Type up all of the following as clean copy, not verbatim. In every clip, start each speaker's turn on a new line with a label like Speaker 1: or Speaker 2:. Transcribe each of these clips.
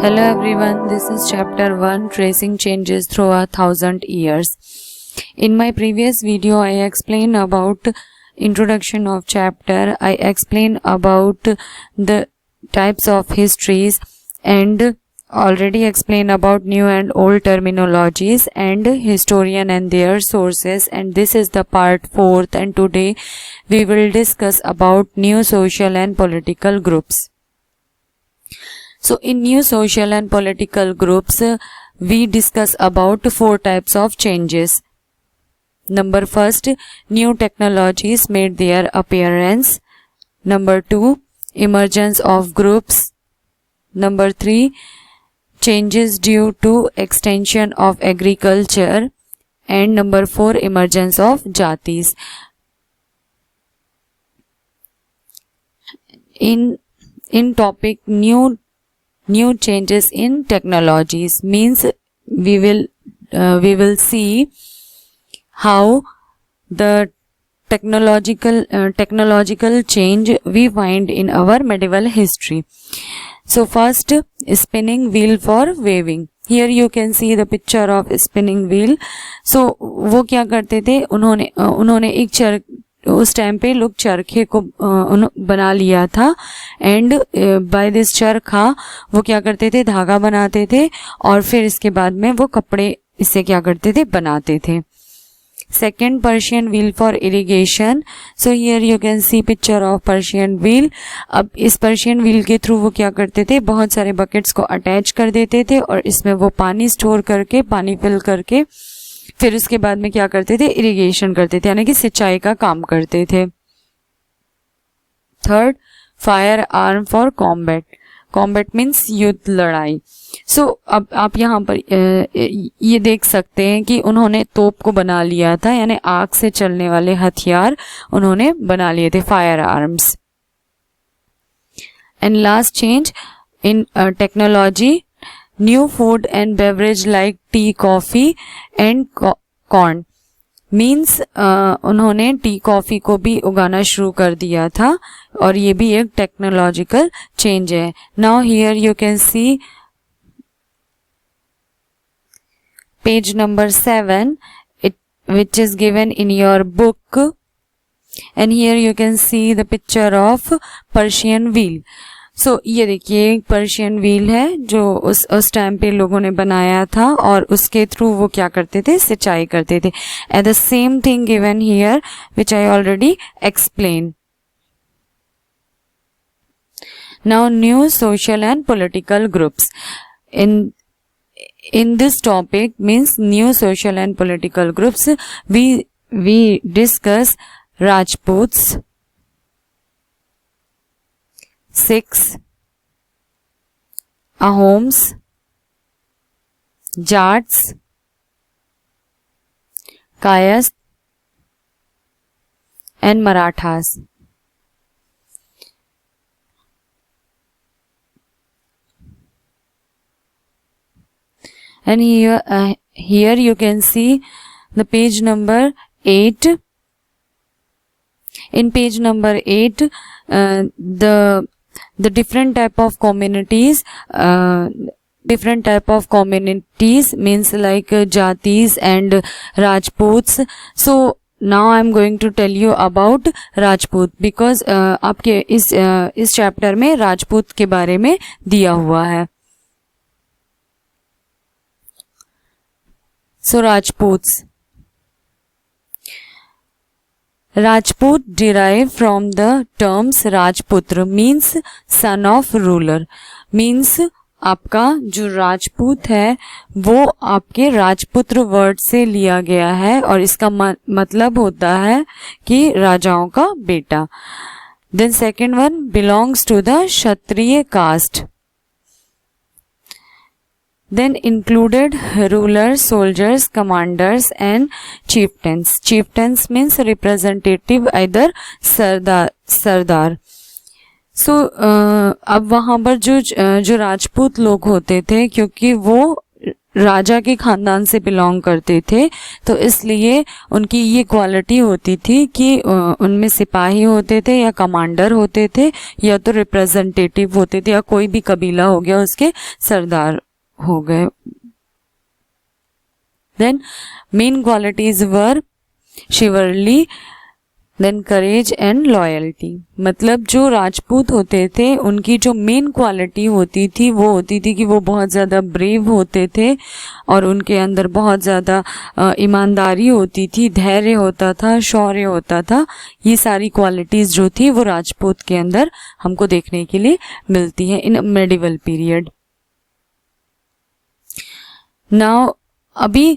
Speaker 1: Hello everyone, this is chapter 1, Tracing Changes Through 1,000 Years. In my previous video, I explained about introduction of chapter. I explained about the types of histories and already explained about new and old terminologies and historian and their sources, and this is the part 4th, and today we will discuss about new social and political groups. So in new social and political groups, we discuss about 4 types of changes. Number first, new technologies made their appearance. Number 2, emergence of groups. Number 3, changes due to extension of agriculture. And number 4, emergence of jatis. In topic new changes in technologies means we will see how the technological change we find in our medieval history. So first, spinning wheel for weaving. Here you can see the picture of spinning wheel. So वो क्या करते थे, उन्होंने एक उस time पे लोग चरखे को बना लिया था, एंड बाय दिस चरखा वो क्या करते थे, धागा बनाते थे और फिर इसके बाद में वो कपड़े इससे क्या करते थे, बनाते थे. Second, Persian wheel for irrigation. So here you can see picture of Persian wheel. अब इस पर्शियन व्हील के थ्रू वो क्या करते थे, बहुत सारे बकेट्स को अटैच कर देते थे और इसमें वो पानी स्टोर करके, पानी फिल करके फिर उसके बाद में क्या करते थे, इरिगेशन करते थे, यानी कि सिंचाई का काम करते थे. Third, fire arm for combat. Combat means युद्ध, लड़ाई. सो अब आप यहाँ पर ये देख सकते हैं कि उन्होंने तोप को बना लिया था, यानी आग से चलने वाले हथियार उन्होंने बना लिए थे, fire arms. And last change in technology, new food and beverage like tea, coffee and corn. Means उन्होंने टी कॉफ़ी को भी उगाना शुरू कर दिया था और ये भी एक टेक्नोलॉजिकल चेंज है. Now here you can see page number 7 which is given in your book, and here you can see the picture of Persian wheel. सो ये देखिए एक पर्शियन व्हील है जो उस टाइम पे लोगों ने बनाया था और उसके थ्रू वो क्या करते थे, सिंचाई करते थे. At the same thing given here which I already explain. Now new social and political groups. in this topic means new social and political groups, we discuss Rajputs, Sikhs, Ahoms, Jats, Kayas and Marathas. And here you can see the page number 8. In page number 8, the different type of communities means like jatis and Rajputs. So now I am going to tell you about Rajput because आपके इस chapter में राजपूत के बारे में दिया हुआ है. So Rajput derive from the terms Rajputra means son of ruler. Means आपका जो राजपूत है वो आपके राजपुत्र वर्ड से लिया गया है और इसका मतलब होता है कि राजाओं का बेटा. Then second one, belongs to the Kshatriya caste. Then included rulers, soldiers, commanders and chieftains. Chieftains means representative, either सरदार. सो अब वहाँ पर जो राजपूत लोग होते थे, क्योंकि वो राजा के खानदान से बिलोंग करते थे, तो इसलिए उनकी ये क्वालिटी होती थी कि उनमें सिपाही होते थे या कमांडर होते थे या तो रिप्रेजेंटेटिव होते थे या कोई भी कबीला हो गया उसके सरदार हो गए। Then main qualities were chivalry, then courage and loyalty. मतलब जो राजपूत होते थे उनकी जो मेन क्वालिटी होती थी वो होती थी कि वो बहुत ज़्यादा ब्रेव होते थे और उनके अंदर बहुत ज़्यादा ईमानदारी होती थी, धैर्य होता था, शौर्य होता था। ये सारी क्वालिटीज़ जो थी वो राजपूत के अंदर हमको देखने के लिए मिलती हैं इन मेडिवल पीरियड। नाउ अभी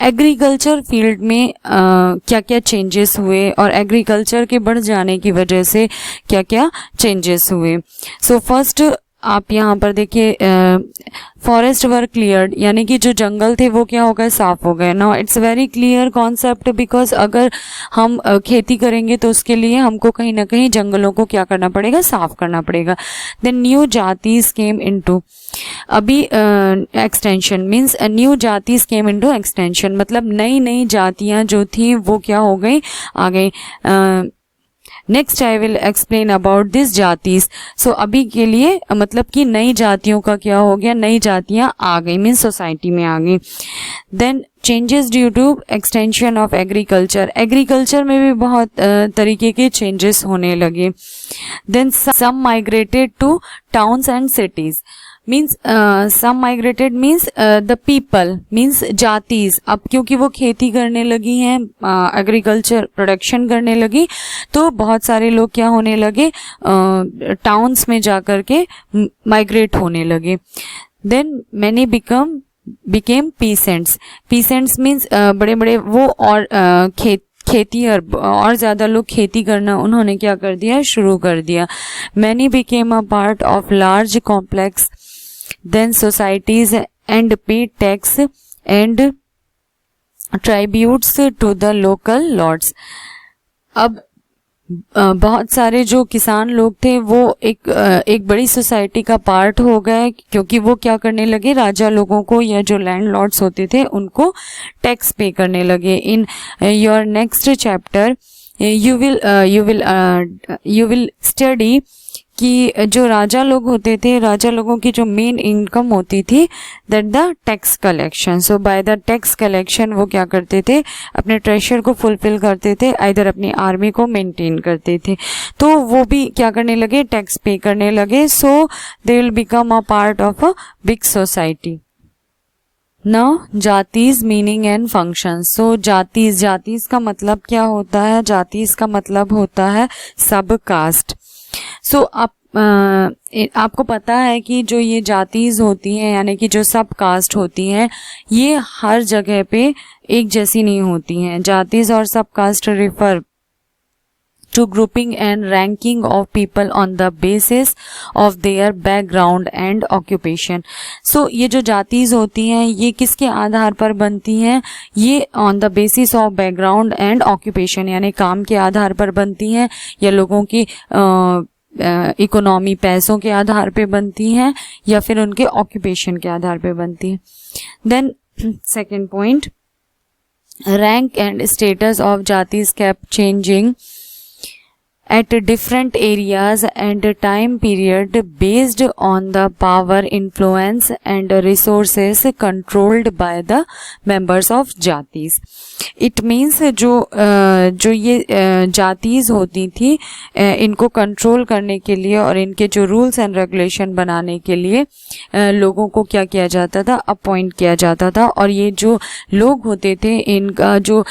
Speaker 1: एग्रीकल्चर फील्ड में क्या क्या चेंजेस हुए और एग्रीकल्चर के बढ़ जाने की वजह से क्या क्या चेंजेस हुए। सो फर्स्ट आप यहाँ पर देखिए, फॉरेस्ट वर क्लियर्ड, यानी कि जो जंगल थे वो क्या हो गए, साफ हो गए। Now it's very clear concept, because अगर हम खेती करेंगे तो उसके लिए हमको कहीं ना कहीं जंगलों को क्या करना पड़ेगा, साफ करना पड़ेगा। देन न्यू जातीज केम इनटू, अभी extension means new जातीज came into extension, मतलब नई नई जातियां जो थी वो क्या हो गई, आ गई। Next I will explain about this jatis. So अभी के लिए मतलब कि नई जातियों का क्या हो गया, नई जातियां आ गई, मीन्स सोसाइटी में आ गई। Then changes due to extension of agriculture, agriculture में भी बहुत तरीके के चेंजेस होने लगे। Then some migrated to towns and cities, means some migrated means the people means jatis. अब क्योंकि वो खेती करने लगी हैं, एग्रीकल्चर प्रोडक्शन करने लगी, तो बहुत सारे लोग क्या होने लगे, टाउन्स में जाकर के माइग्रेट होने लगे। Then many became peasants, peasants means बड़े बड़े वो और खेती और ज़्यादा लोग खेती करना उन्होंने क्या कर दिया, शुरू कर दिया। Many became a part of large complex, then societies and paid tax and tributes to the local lords। अब बहुत सारे जो किसान लोग थे वो एक बड़ी सोसाइटी का पार्ट हो गए, क्योंकि वो क्या करने लगे, राजा लोगों को या जो लैंडलॉर्ड्स होते थे उनको टैक्स पे करने लगे। In your next chapter you will study कि जो राजा लोग होते थे, राजा लोगों की जो मेन इनकम होती थी, that the tax collection. So by the tax collection वो क्या करते थे, अपने ट्रेजर को फुलफिल करते थे, इधर अपनी आर्मी को मेंटेन करते थे। तो वो भी क्या करने लगे, टैक्स पे करने लगे। So they will become a part of a big society. Now jatis meaning and function. So jatis का मतलब क्या होता है, जातीज का मतलब होता है सब कास्ट। सो आपको पता है कि जो ये जातीज होती हैं, यानी कि जो सब कास्ट होती हैं, ये हर जगह पे एक जैसी नहीं होती हैं। जातीज और सब caste refer to grouping and ranking of people on the basis of their background and occupation। So ये जो जातीज होती हैं ये किसके आधार पर बनती हैं, ये on the basis of background and occupation, यानी काम के आधार पर बनती हैं या लोगों की इकोनॉमी पैसों के आधार पे बनती हैं या फिर उनके ऑक्यूपेशन के आधार पे बनती हैं। Then second point, rank and status of jatis kept changing at different areas and time period based on the power, influence and resources controlled by the members of जातीज। It means जो ये जातीज होती थी, इनको कंट्रोल करने के लिए और इनके जो रूल्स एंड रेगुलेशन बनाने के लिए लोगों को क्या किया जाता था, अपॉइंट किया जाता था। और ये जो लोग होते थे, इनका जो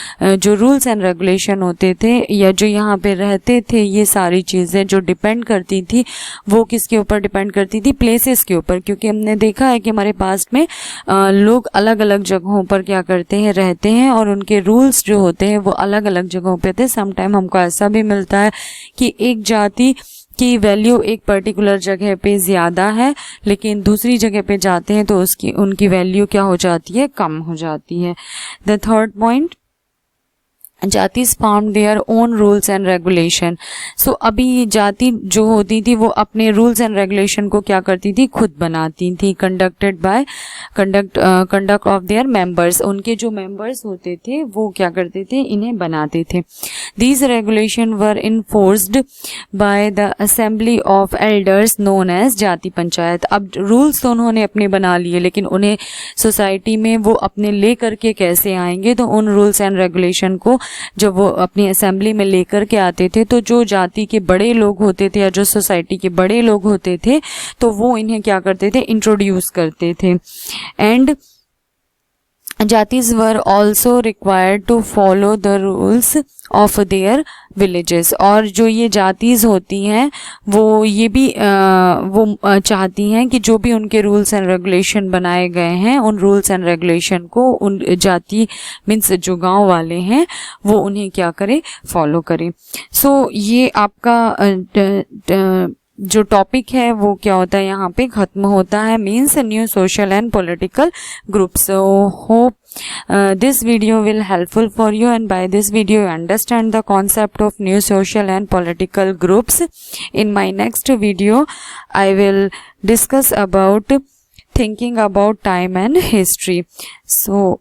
Speaker 1: रूल्स एंड रेगुलेशन होते थे या जो यहाँ पे रहते थे, ये सारी चीज़ें जो डिपेंड करती थी वो किसके ऊपर डिपेंड करती थी, प्लेसेस के ऊपर। क्योंकि हमने देखा है कि हमारे पास्ट में लोग अलग अलग जगहों पर क्या करते हैं, रहते हैं और उनके रूल्स जो होते हैं वो अलग अलग जगहों पे थे। समटाइम हमको ऐसा भी मिलता है कि एक जाति की वैल्यू एक पर्टिकुलर जगह पे ज़्यादा है, लेकिन दूसरी जगह पे जाते हैं तो उनकी वैल्यू क्या हो जाती है, कम हो जाती है। The third point, jatis form their own rules and regulation. So अभी जाति जो होती थी वो अपने रूल्स एंड रेगुलेशन को क्या करती थी, खुद बनाती थी। कंडक्ट ऑफ देयर मेंबर्स, उनके जो मेंबर्स होते थे वो क्या करते थे, इन्हें बनाते थे। These regulation were enforced by the assembly of elders known as jati panchayat. अब रूल्स तो उन्होंने अपने बना लिए, लेकिन उन्हें सोसाइटी में वो अपने ले करके कैसे आएंगे, तो उन रूल्स एंड रेगुलेशन को जब वो अपनी असेंबली में लेकर के आते थे तो जो जाति के बड़े लोग होते थे या जो सोसाइटी के बड़े लोग होते थे तो वो इन्हें क्या करते थे, इंट्रोड्यूस करते थे। And jatis were also required to follow the rules of their villages. और जो ये जातिस होती हैं वो ये भी चाहती हैं कि जो भी उनके रूल्स एंड रेगुलेशन बनाए गए हैं उन रूल्स एंड रेगुलेशन को उन जाति मीन्स जो गांव वाले हैं वो उन्हें क्या करे, फॉलो करे। सो ये आपका जो टॉपिक है वो क्या होता है, यहाँ पे खत्म होता है, means new social and political groups. So hope this video will helpful for you, and by this video you understand the concept of new social and political groups. In my next video I will discuss about thinking about time and history. So